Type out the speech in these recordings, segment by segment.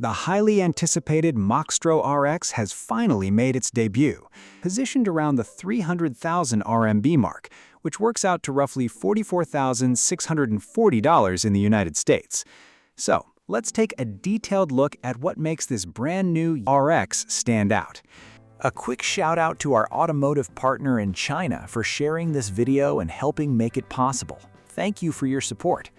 The highly anticipated Maextro RX has finally made its debut, positioned around the 300,000 RMB mark, which works out to roughly $44,640 in the United States. So, let's take a detailed look at what makes this brand new RX stand out. A quick shout out to our automotive partner in China for sharing this video and helping make it possible. Thank you for your support.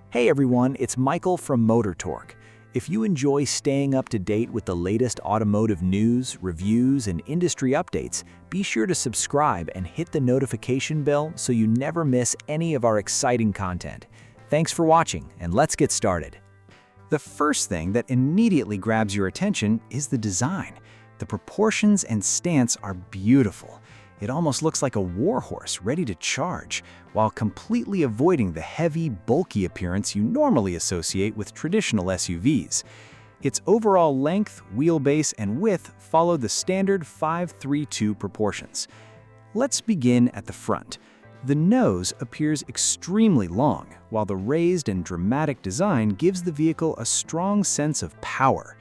Hey everyone, it's Michael from motortorque. If you enjoy staying up to date with the latest automotive news, reviews, and industry updates, be sure to subscribe and hit the notification bell so you never miss any of our exciting content. Thanks for watching, and let's get started. The first thing that immediately grabs your attention is the design. The proportions and stance are beautiful. It almost looks like a warhorse ready to charge, while completely avoiding the heavy, bulky appearance you normally associate with traditional SUVs. Its overall length, wheelbase, and width follow the standard 5:3:2 proportions. Let's begin at the front. The nose appears extremely long, while the raised and dramatic design gives the vehicle a strong sense of power.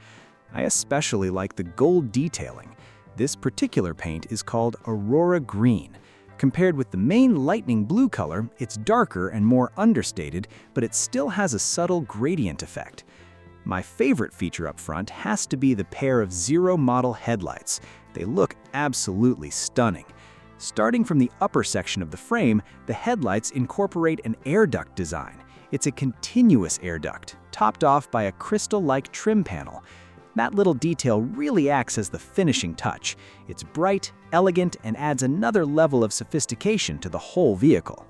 I especially like the gold detailing. This particular paint is called Aurora Green. Compared with the main lightning blue color, it's darker and more understated, but it still has a subtle gradient effect. My favorite feature up front has to be the pair of Zero model headlights. They look absolutely stunning. Starting from the upper section of the frame, the headlights incorporate an air duct design. It's a continuous air duct, topped off by a crystal-like trim panel. That little detail really acts as the finishing touch. It's bright, elegant, and adds another level of sophistication to the whole vehicle.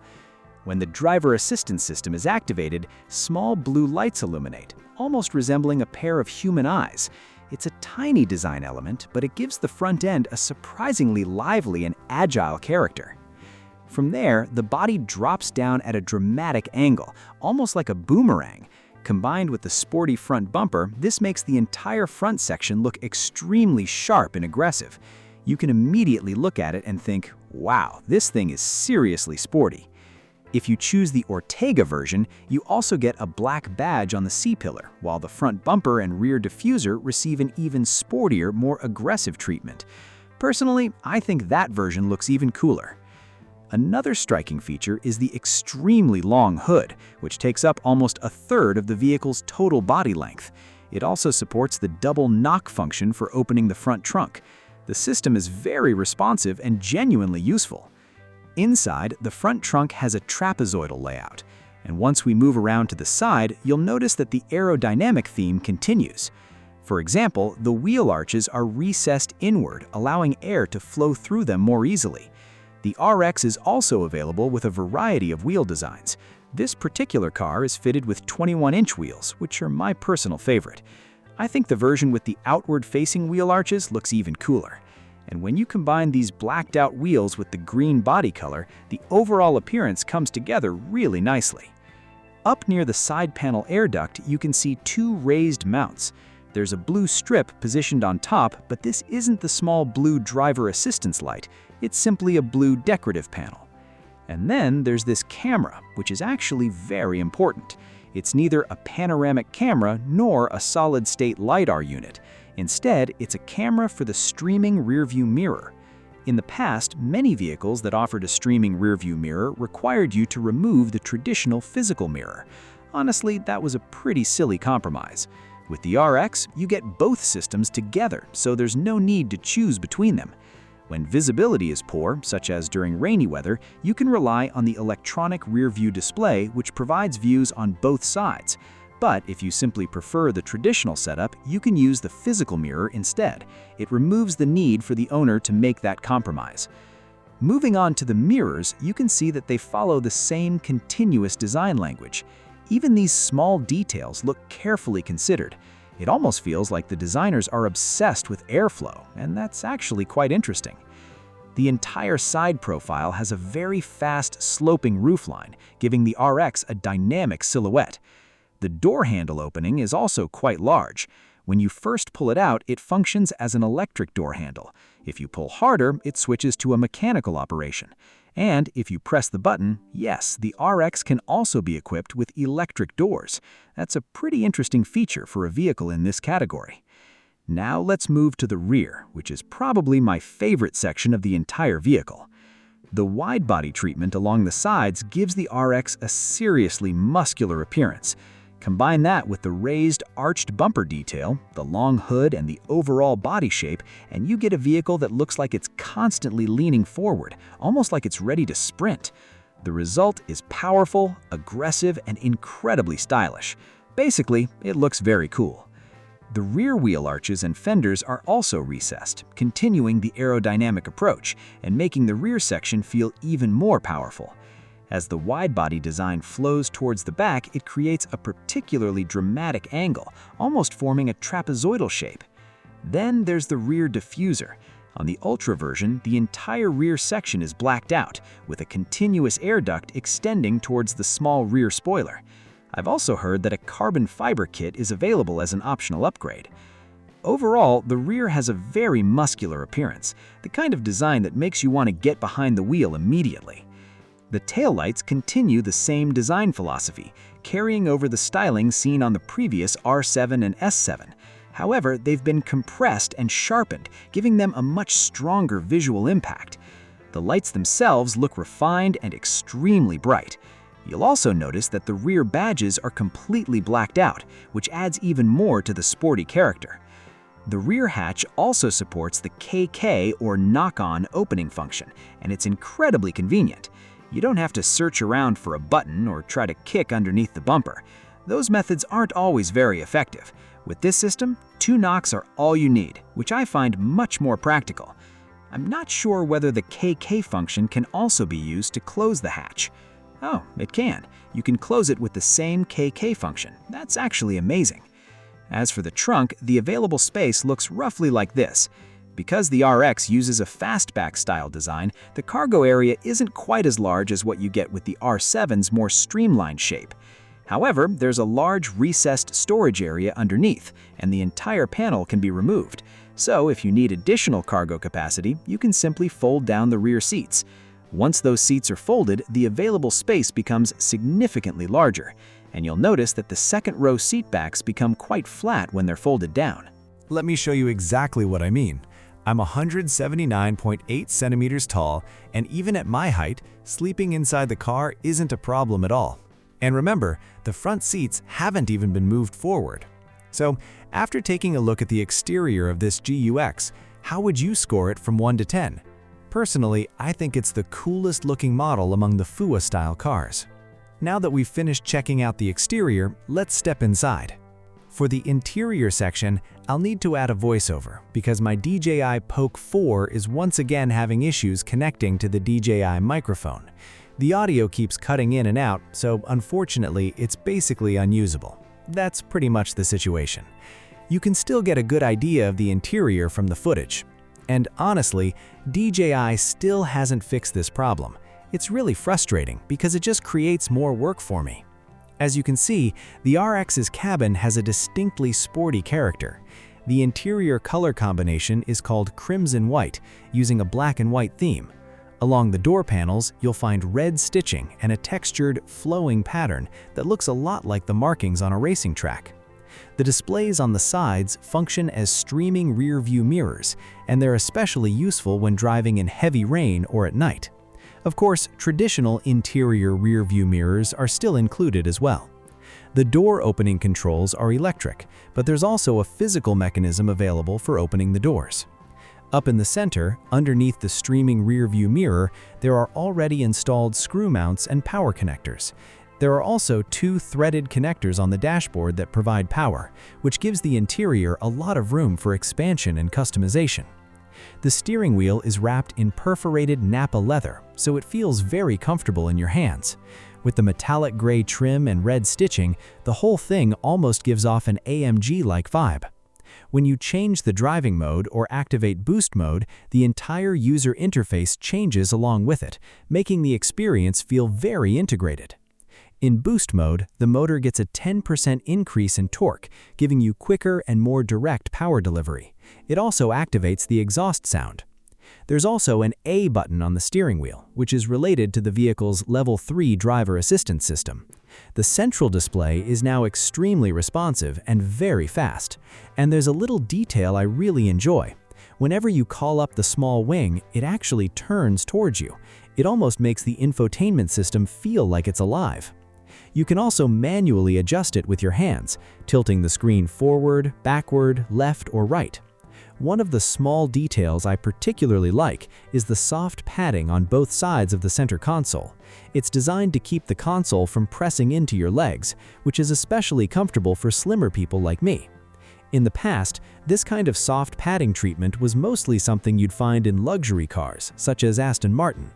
When the driver assistance system is activated, small blue lights illuminate, almost resembling a pair of human eyes. It's a tiny design element, but it gives the front end a surprisingly lively and agile character. From there, the body drops down at a dramatic angle, almost like a boomerang. Combined with the sporty front bumper, this makes the entire front section look extremely sharp and aggressive. You can immediately look at it and think, wow, this thing is seriously sporty. If you choose the Ortega version, you also get a black badge on the C-pillar, while the front bumper and rear diffuser receive an even sportier, more aggressive treatment. Personally, I think that version looks even cooler. Another striking feature is the extremely long hood, which takes up almost a third of the vehicle's total body length. It also supports the double knock function for opening the front trunk. The system is very responsive and genuinely useful. Inside, the front trunk has a trapezoidal layout, and once we move around to the side, you'll notice that the aerodynamic theme continues. For example, the wheel arches are recessed inward, allowing air to flow through them more easily. The RX is also available with a variety of wheel designs. This particular car is fitted with 21-inch wheels, which are my personal favorite. I think the version with the outward-facing wheel arches looks even cooler. And when you combine these blacked-out wheels with the green body color, the overall appearance comes together really nicely. Up near the side panel air duct, you can see two raised mounts. There's a blue strip positioned on top, but this isn't the small blue driver assistance light. It's simply a blue decorative panel. And then there's this camera, which is actually very important. It's neither a panoramic camera nor a solid-state LiDAR unit. Instead, it's a camera for the streaming rearview mirror. In the past, many vehicles that offered a streaming rearview mirror required you to remove the traditional physical mirror. Honestly, that was a pretty silly compromise. With the RX, you get both systems together, so there's no need to choose between them. When visibility is poor, such as during rainy weather, you can rely on the electronic rear view display, which provides views on both sides. But if you simply prefer the traditional setup, you can use the physical mirror instead. It removes the need for the owner to make that compromise. Moving on to the mirrors, you can see that they follow the same continuous design language. Even these small details look carefully considered. It almost feels like the designers are obsessed with airflow, and that's actually quite interesting. The entire side profile has a very fast, sloping roofline, giving the RX a dynamic silhouette. The door handle opening is also quite large. When you first pull it out, it functions as an electric door handle. If you pull harder, it switches to a mechanical operation. And if you press the button, yes, the RX can also be equipped with electric doors. That's a pretty interesting feature for a vehicle in this category. Now let's move to the rear, which is probably my favorite section of the entire vehicle. The wide-body treatment along the sides gives the RX a seriously muscular appearance. Combine that with the raised, arched bumper detail, the long hood, and the overall body shape, and you get a vehicle that looks like it's constantly leaning forward, almost like it's ready to sprint. The result is powerful, aggressive, and incredibly stylish. Basically, it looks very cool. The rear wheel arches and fenders are also recessed, continuing the aerodynamic approach and making the rear section feel even more powerful. As the wide-body design flows towards the back, it creates a particularly dramatic angle, almost forming a trapezoidal shape. Then there's the rear diffuser. On the Ultra version, the entire rear section is blacked out, with a continuous air duct extending towards the small rear spoiler. I've also heard that a carbon fiber kit is available as an optional upgrade. Overall, the rear has a very muscular appearance, the kind of design that makes you want to get behind the wheel immediately. The taillights continue the same design philosophy, carrying over the styling seen on the previous R7 and S7. However, they've been compressed and sharpened, giving them a much stronger visual impact. The lights themselves look refined and extremely bright. You'll also notice that the rear badges are completely blacked out, which adds even more to the sporty character. The rear hatch also supports the KK or knock-on opening function, and it's incredibly convenient. You don't have to search around for a button or try to kick underneath the bumper. Those methods aren't always very effective. With this system, 2 knocks are all you need, which I find much more practical. I'm not sure whether the KK function can also be used to close the hatch. Oh, it can. You can close it with the same KK function. That's actually amazing. As for the trunk, the available space looks roughly like this. Because the RX uses a fastback style design, the cargo area isn't quite as large as what you get with the R7's more streamlined shape. However, there's a large recessed storage area underneath, and the entire panel can be removed. So if you need additional cargo capacity, you can simply fold down the rear seats. Once those seats are folded, the available space becomes significantly larger, and you'll notice that the second row seat backs become quite flat when they're folded down. Let me show you exactly what I mean. I'm 179.8 centimeters tall, and even at my height, sleeping inside the car isn't a problem at all. And remember, the front seats haven't even been moved forward. So, after taking a look at the exterior of this GUX, how would you score it from 1 to 10? Personally, I think it's the coolest looking model among the FUA-style cars. Now that we've finished checking out the exterior, let's step inside. For the interior section, I'll need to add a voiceover because my DJI Poke 4 is once again having issues connecting to the DJI microphone. The audio keeps cutting in and out, so unfortunately, it's basically unusable. That's pretty much the situation. You can still get a good idea of the interior from the footage. And honestly, DJI still hasn't fixed this problem. It's really frustrating because it just creates more work for me. As you can see, the RX's cabin has a distinctly sporty character. The interior color combination is called crimson white, using a black and white theme. Along the door panels, you'll find red stitching and a textured, flowing pattern that looks a lot like the markings on a racing track. The displays on the sides function as streaming rear-view mirrors, and they're especially useful when driving in heavy rain or at night. Of course, traditional interior rear-view mirrors are still included as well. The door opening controls are electric, but there's also a physical mechanism available for opening the doors. Up in the center, underneath the streaming rear-view mirror, there are already installed screw mounts and power connectors. There are also 2 threaded connectors on the dashboard that provide power, which gives the interior a lot of room for expansion and customization. The steering wheel is wrapped in perforated Nappa leather, so it feels very comfortable in your hands. With the metallic gray trim and red stitching, the whole thing almost gives off an AMG-like vibe. When you change the driving mode or activate boost mode, the entire user interface changes along with it, making the experience feel very integrated. In boost mode, the motor gets a 10% increase in torque, giving you quicker and more direct power delivery. It also activates the exhaust sound. There's also an A button on the steering wheel, which is related to the vehicle's Level 3 driver assistance system. The central display is now extremely responsive and very fast, and there's a little detail I really enjoy. Whenever you call up the small wing, it actually turns towards you. It almost makes the infotainment system feel like it's alive. You can also manually adjust it with your hands, tilting the screen forward, backward, left, or right. One of the small details I particularly like is the soft padding on both sides of the center console. It's designed to keep the console from pressing into your legs, which is especially comfortable for slimmer people like me. In the past, this kind of soft padding treatment was mostly something you'd find in luxury cars, such as Aston Martin.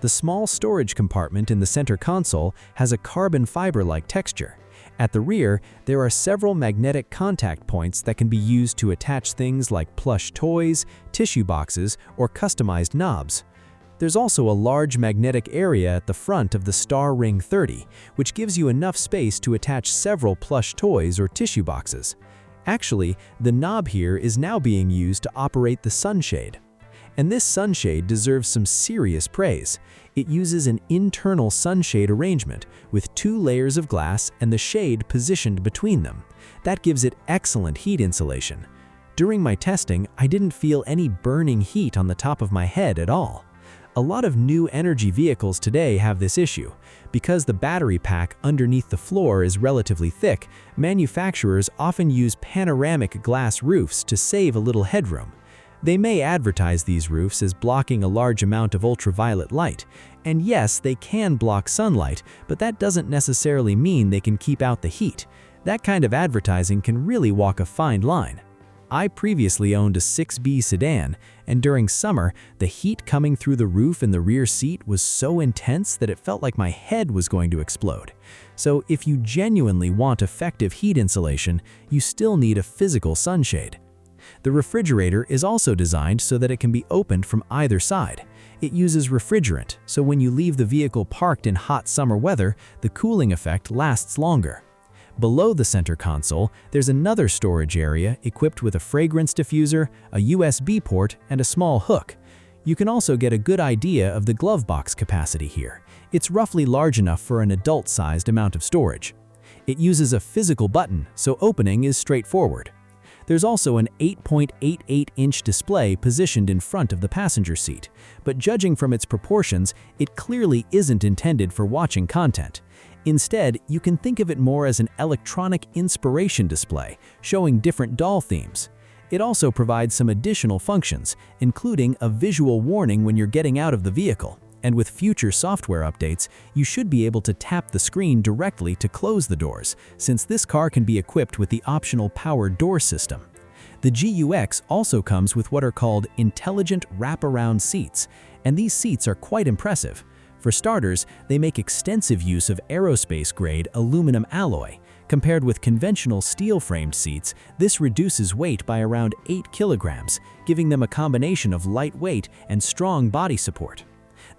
The small storage compartment in the center console has a carbon fiber-like texture. At the rear, there are several magnetic contact points that can be used to attach things like plush toys, tissue boxes, or customized knobs. There's also a large magnetic area at the front of the Star Ring 30, which gives you enough space to attach several plush toys or tissue boxes. Actually, the knob here is now being used to operate the sunshade. And this sunshade deserves some serious praise. It uses an internal sunshade arrangement with 2 layers of glass and the shade positioned between them. That gives it excellent heat insulation. During my testing, I didn't feel any burning heat on the top of my head at all. A lot of new energy vehicles today have this issue. Because the battery pack underneath the floor is relatively thick, manufacturers often use panoramic glass roofs to save a little headroom. They may advertise these roofs as blocking a large amount of ultraviolet light, and yes, they can block sunlight, but that doesn't necessarily mean they can keep out the heat. That kind of advertising can really walk a fine line. I previously owned a 6B sedan, and during summer, the heat coming through the roof in the rear seat was so intense that it felt like my head was going to explode. So if you genuinely want effective heat insulation, you still need a physical sunshade. The refrigerator is also designed so that it can be opened from either side. It uses refrigerant, so when you leave the vehicle parked in hot summer weather, the cooling effect lasts longer. Below the center console, there's another storage area equipped with a fragrance diffuser, a USB port, and a small hook. You can also get a good idea of the glove box capacity here. It's roughly large enough for an adult-sized amount of storage. It uses a physical button, so opening is straightforward. There's also an 8.88-inch display positioned in front of the passenger seat, but judging from its proportions, it clearly isn't intended for watching content. Instead, you can think of it more as an electronic inspiration display, showing different doll themes. It also provides some additional functions, including a visual warning when you're getting out of the vehicle. And with future software updates, you should be able to tap the screen directly to close the doors, since this car can be equipped with the optional power door system. The GUX also comes with what are called intelligent wraparound seats, and these seats are quite impressive. For starters, they make extensive use of aerospace-grade aluminum alloy. Compared with conventional steel-framed seats, this reduces weight by around 8 kilograms, giving them a combination of lightweight and strong body support.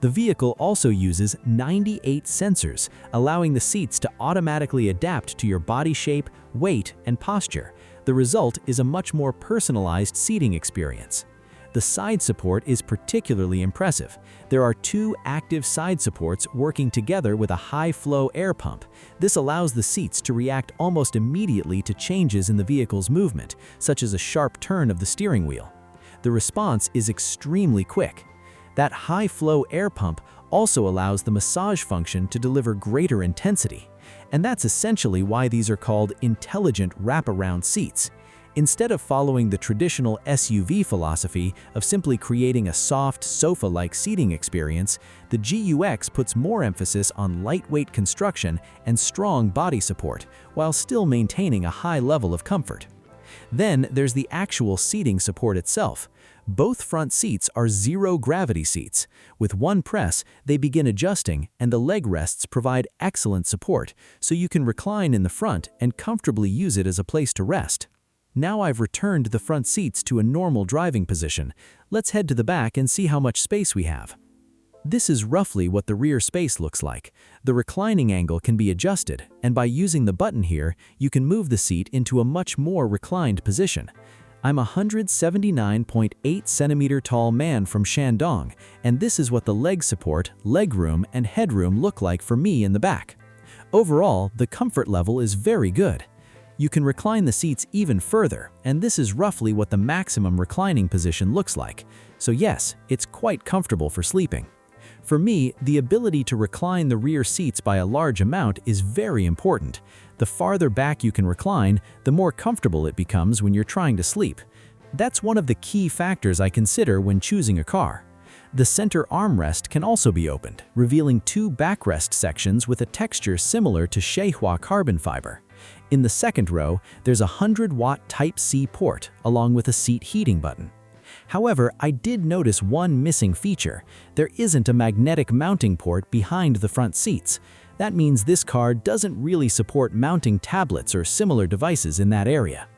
The vehicle also uses 98 sensors, allowing the seats to automatically adapt to your body shape, weight, and posture. The result is a much more personalized seating experience. The side support is particularly impressive. There are 2 active side supports working together with a high-flow air pump. This allows the seats to react almost immediately to changes in the vehicle's movement, such as a sharp turn of the steering wheel. The response is extremely quick. That high-flow air pump also allows the massage function to deliver greater intensity. And that's essentially why these are called intelligent wraparound seats. Instead of following the traditional SUV philosophy of simply creating a soft, sofa-like seating experience, the GUX puts more emphasis on lightweight construction and strong body support, while still maintaining a high level of comfort. Then there's the actual seating support itself. Both front seats are zero-gravity seats. With one press, they begin adjusting, and the leg rests provide excellent support, so you can recline in the front and comfortably use it as a place to rest. Now I've returned the front seats to a normal driving position. Let's head to the back and see how much space we have. This is roughly what the rear space looks like. The reclining angle can be adjusted, and by using the button here, you can move the seat into a much more reclined position. I'm a 179.8 centimeter tall man from Shandong, and this is what the leg support, legroom, and headroom look like for me in the back. Overall, the comfort level is very good. You can recline the seats even further, and this is roughly what the maximum reclining position looks like. So yes, it's quite comfortable for sleeping. For me, the ability to recline the rear seats by a large amount is very important. The farther back you can recline, the more comfortable it becomes when you're trying to sleep. That's one of the key factors I consider when choosing a car. The center armrest can also be opened, revealing two backrest sections with a texture similar to Huawei carbon fiber. In the second row, there's a 100-watt Type-C port, along with a seat heating button. However, I did notice one missing feature. There isn't a magnetic mounting port behind the front seats. That means this car doesn't really support mounting tablets or similar devices in that area.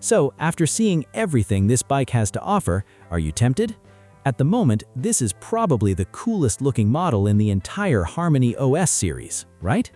So, after seeing everything this bike has to offer, are you tempted? At the moment, this is probably the coolest looking model in the entire HarmonyOS series, right?